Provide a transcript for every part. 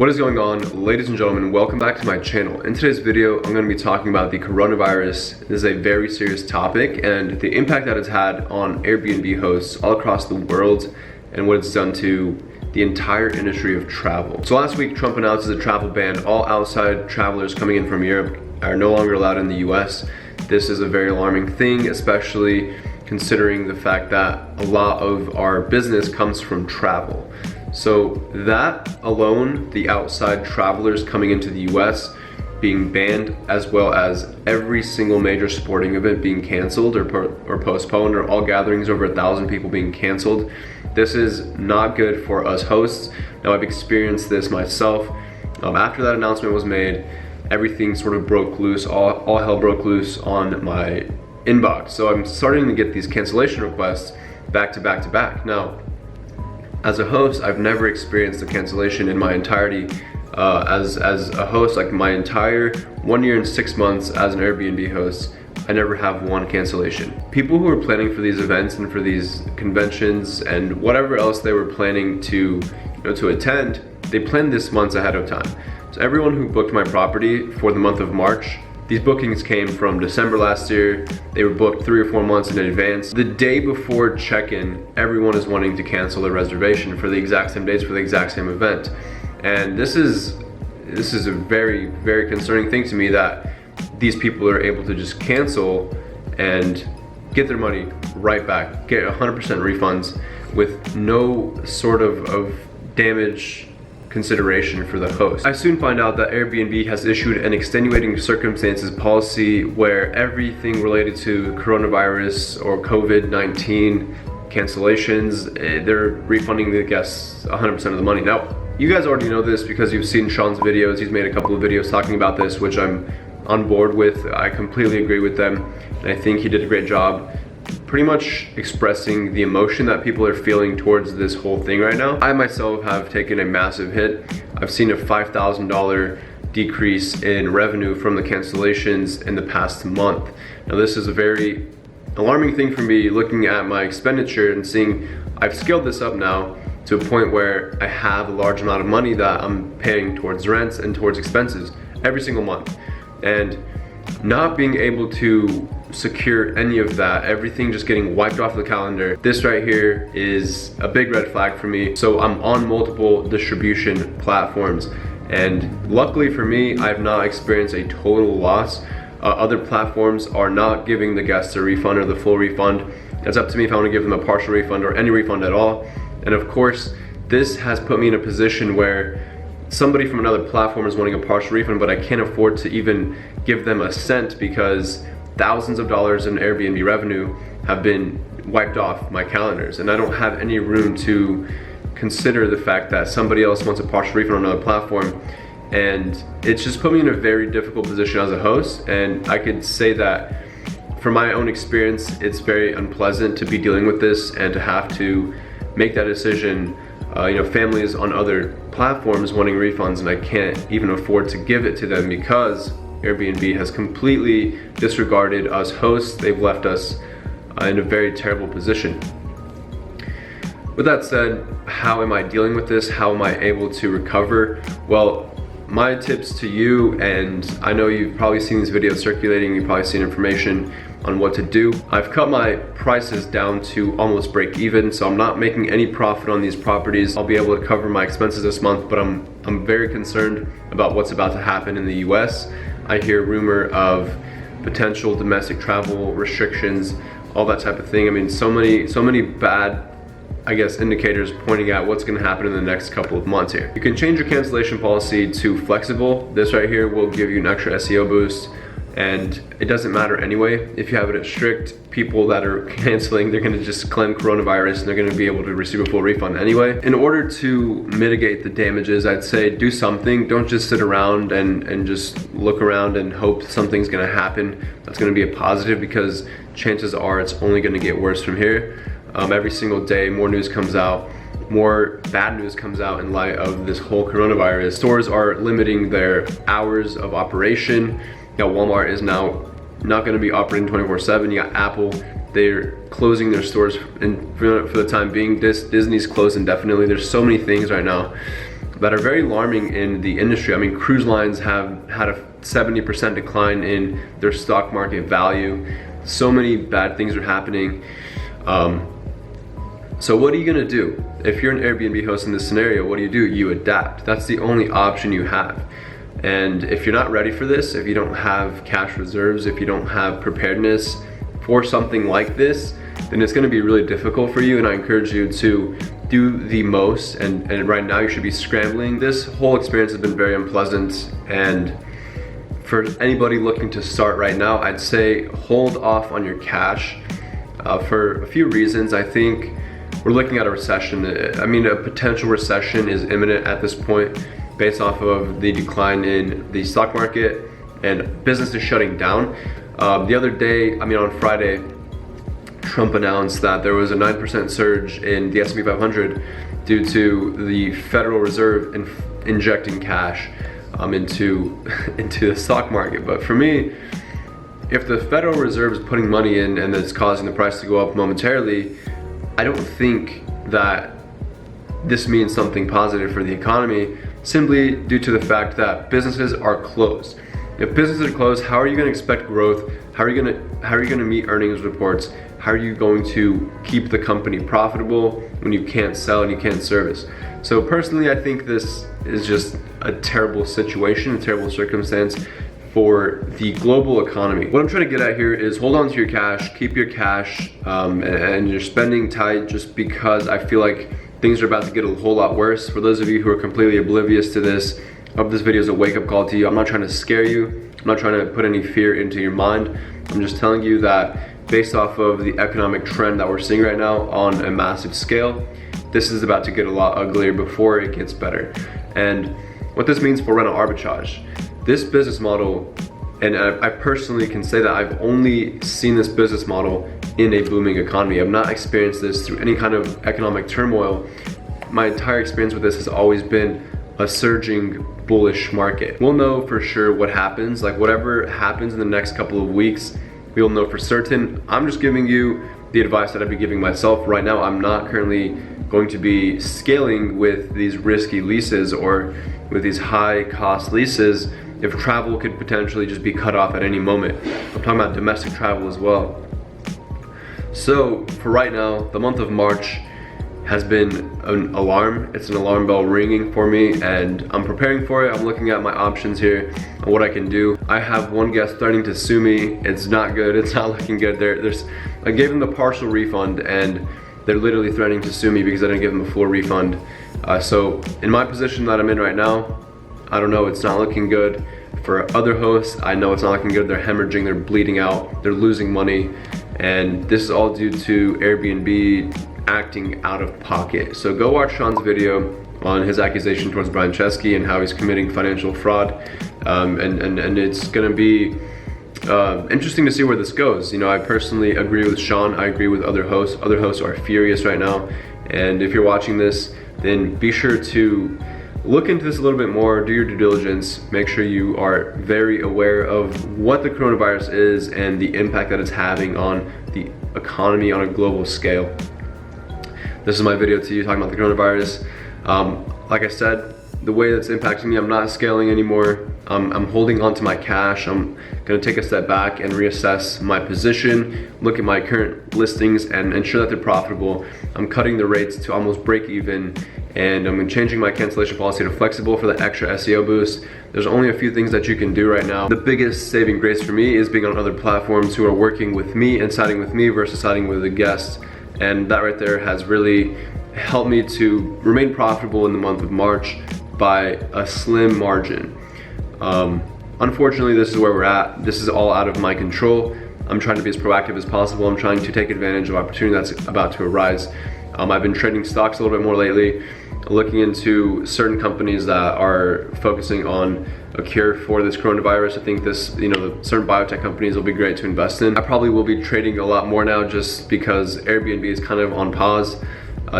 What is going on, ladies and gentlemen? Welcome back to my channel. In today's video, I'm going to be talking about the coronavirus. This is a very serious topic and the impact that it's had on Airbnb hosts all across the world and what it's done to the entire industry of travel. So last week, Trump announces a travel ban. All outside travelers coming in from Europe are no longer allowed in the US. This is a very alarming thing, especially considering the fact that a lot of our business comes from travel. So that alone, the outside travelers coming into the US being banned, as well as every single major sporting event being canceled or postponed, or all gatherings over 1,000 people being canceled. This is not good for us hosts. Now, I've experienced this myself. After that announcement was made, everything sort of broke loose, all hell broke loose on my inbox. So I'm starting to get these cancellation requests back to back to back. Now, as a host, I've never experienced a cancellation in my entirety. As a host, like my entire 1 year and 6 months as an Airbnb host, I never have one cancellation. People who are planning for these events and for these conventions and whatever else they were planning to attend, they planned this months ahead of time. So everyone who booked my property for the month of March, these bookings came from December last year. They were booked 3 or 4 months in advance. The day before check-in, everyone is wanting to cancel their reservation for the exact same dates for the exact same event. And this is a very, very concerning thing to me, that these people are able to just cancel and get their money right back, get 100% refunds with no sort of damage consideration for the host. I soon find out that Airbnb has issued an extenuating circumstances policy where everything related to coronavirus or COVID-19 cancellations, they're refunding the guests 100% of the money. Now, you guys already know this because you've seen Sean's videos. He's made a couple of videos talking about this, which I'm on board with. I completely agree with them, and I think he did a great job pretty much expressing the emotion that people are feeling towards this whole thing right now. I myself have taken a massive hit. I've seen a $5,000 decrease in revenue from the cancellations in the past month. Now, this is a very alarming thing for me, looking at my expenditure and seeing I've scaled this up now to a point where I have a large amount of money that I'm paying towards rents and towards expenses every single month. And not being able to secure any of that, everything just getting wiped off the calendar, this right here is a big red flag for me. So I'm on multiple distribution platforms, and luckily for me, I've not experienced a total loss. Other platforms are not giving the guests a refund or the full refund. It's up to me if I want to give them a partial refund or any refund at all. And of course, this has put me in a position where somebody from another platform is wanting a partial refund, but I can't afford to even give them a cent because thousands of dollars in Airbnb revenue have been wiped off my calendars, and I don't have any room to consider the fact that somebody else wants a partial refund on another platform. And it's just put me in a very difficult position as a host, and I could say that from my own experience, it's very unpleasant to be dealing with this and to have to make that decision. Families on other platforms wanting refunds, and I can't even afford to give it to them because Airbnb has completely disregarded us hosts. They've left us in a very terrible position. With that said, how am I dealing with this? How am I able to recover? Well, my tips to you, and I know you've probably seen these videos circulating, you've probably seen information on what to do. I've cut my prices down to almost break even, so I'm not making any profit on these properties. I'll be able to cover my expenses this month, but I'm very concerned about what's about to happen in the US. I hear rumor of potential domestic travel restrictions, all that type of thing. I mean, so many bad, I guess, indicators pointing at what's gonna happen in the next couple of months here. You can change your cancellation policy to flexible. This right here will give you an extra SEO boost, and it doesn't matter anyway. If you have it at strict, people that are canceling, they're gonna just claim coronavirus and they're gonna be able to receive a full refund anyway. In order to mitigate the damages, I'd say do something. Don't just sit around and just look around and hope something's gonna happen that's gonna be a positive, because chances are it's only gonna get worse from here. Every single day, more news comes out, more bad news comes out in light of this whole coronavirus. Stores are limiting their hours of operation. Walmart is now not going to be operating 24/7. You got Apple, they're closing their stores for the time being. Disney's closed indefinitely. There's so many things right now that are very alarming in the industry. I mean, cruise lines have had a 70% decline in their stock market value. So many bad things are happening. So what are you gonna do? If you're an Airbnb host in this scenario, what do? You adapt. That's the only option you have. And if you're not ready for this, if you don't have cash reserves, if you don't have preparedness for something like this, then it's gonna be really difficult for you, and I encourage you to do the most, and right now you should be scrambling. This whole experience has been very unpleasant, and for anybody looking to start right now, I'd say hold off on your cash for a few reasons. I think we're looking at a recession. I mean, a potential recession is imminent at this point based off of the decline in the stock market and businesses shutting down. The other day, I mean on Friday, Trump announced that there was a 9% surge in the S&P 500 due to the Federal Reserve injecting cash into the stock market. But for me, if the Federal Reserve is putting money in and it's causing the price to go up momentarily, I don't think that this means something positive for the economy, simply due to the fact that businesses are closed. If businesses are closed, how are you going to expect growth? How are you going to meet earnings reports? How are you going to keep the company profitable when you can't sell and you can't service? So personally, I think this is just a terrible situation, a terrible circumstance for the global economy. What I'm trying to get at here is hold on to your cash, keep your cash, and your spending tight, just because I feel like things are about to get a whole lot worse. For those of you who are completely oblivious to this, I hope this video is a wake-up call to you. I'm not trying to scare you. I'm not trying to put any fear into your mind. I'm just telling you that based off of the economic trend that we're seeing right now on a massive scale, this is about to get a lot uglier before it gets better. And what this means for rental arbitrage, this business model, and I personally can say that I've only seen this business model in a booming economy. I've not experienced this through any kind of economic turmoil. My entire experience with this has always been a surging bullish market. We'll know for sure what happens, like whatever happens in the next couple of weeks, we'll know for certain. I'm just giving you the advice that I'd be giving myself right now. I'm not currently going to be scaling with these risky leases or with these high cost leases if travel could potentially just be cut off at any moment. I'm talking about domestic travel as well. So for right now, the month of March has been an alarm. It's an alarm bell ringing for me, and I'm preparing for it. I'm looking at my options here and what I can do. I have one guest threatening to sue me. It's not good. It's not looking good. I gave them the partial refund, and they're literally threatening to sue me because I didn't give them a full refund. So in my position that I'm in right now, I don't know, it's not looking good. For other hosts, I know it's not looking good. They're hemorrhaging, they're bleeding out, they're losing money. And this is all due to Airbnb acting out of pocket. So go watch Sean's video on his accusation towards Brian Chesky and how he's committing financial fraud. And it's gonna be interesting to see where this goes. You know, I personally agree with Sean. I agree with other hosts. Other hosts are furious right now. And if you're watching this, then be sure to look into this a little bit more, do your due diligence, make sure you are very aware of what the coronavirus is and the impact that it's having on the economy on a global scale. This is my video to you talking about the coronavirus. Like I said, the way that's impacting me, I'm not scaling anymore. I'm holding on to my cash. I'm gonna take a step back and reassess my position, look at my current listings and ensure that they're profitable. I'm cutting the rates to almost break even, and I'm changing my cancellation policy to flexible for the extra SEO boost. There's only a few things that you can do right now. The biggest saving grace for me is being on other platforms who are working with me and siding with me versus siding with a guest. And that right there has really helped me to remain profitable in the month of March by a slim margin. Unfortunately, this is where we're at. This is all out of my control. I'm trying to be as proactive as possible. I'm trying to take advantage of opportunity that's about to arise. I've been trading stocks a little bit more lately, looking into certain companies that are focusing on a cure for this coronavirus. I think this, certain biotech companies will be great to invest in. I probably will be trading a lot more now just because Airbnb is kind of on pause,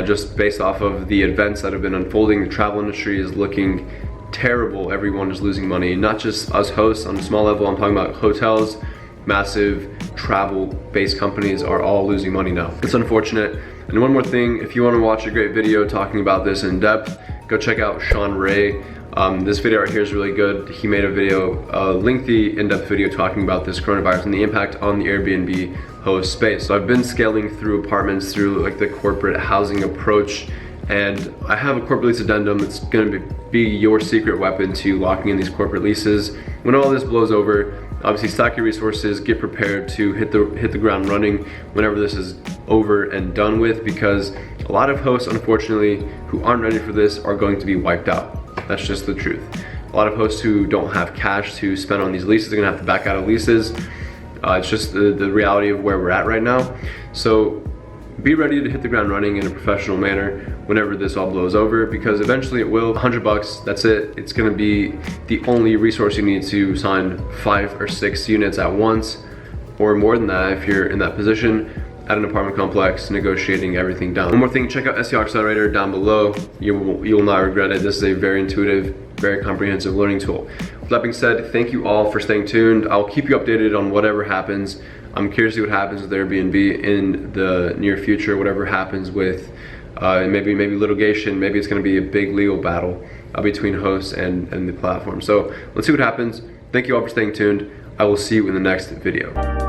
just based off of the events that have been unfolding. The travel industry is looking terrible. Everyone is losing money, not just us hosts on a small level. I'm talking about hotels, massive travel-based companies are all losing money now. It's unfortunate. And one more thing, if you want to watch a great video talking about this in depth, go check out Sean Ray. This video right here is really good. He made a video, a lengthy, in-depth video talking about this coronavirus and the impact on the Airbnb host space. So I've been scaling through apartments through like the corporate housing approach, and I have a corporate lease addendum that's going to be your secret weapon to locking in these corporate leases. When all this blows over, obviously stack your resources, get prepared to hit the ground running whenever this is over and done with, because a lot of hosts, unfortunately, who aren't ready for this are going to be wiped out. That's just the truth. A lot of hosts who don't have cash to spend on these leases are gonna have to back out of leases. It's just the reality of where we're at right now. So be ready to hit the ground running in a professional manner whenever this all blows over, because eventually it will. $100, that's it. It's gonna be the only resource you need to sign 5 or 6 units at once, or more than that if you're in that position at an apartment complex, negotiating everything down. One more thing, check out SEO Accelerator down below. You will not regret it. This is a very intuitive, very comprehensive learning tool. With that being said, thank you all for staying tuned. I'll keep you updated on whatever happens. I'm curious to see what happens with Airbnb in the near future, whatever happens with maybe litigation, maybe it's gonna be a big legal battle between hosts and the platform. So let's see what happens. Thank you all for staying tuned. I will see you in the next video.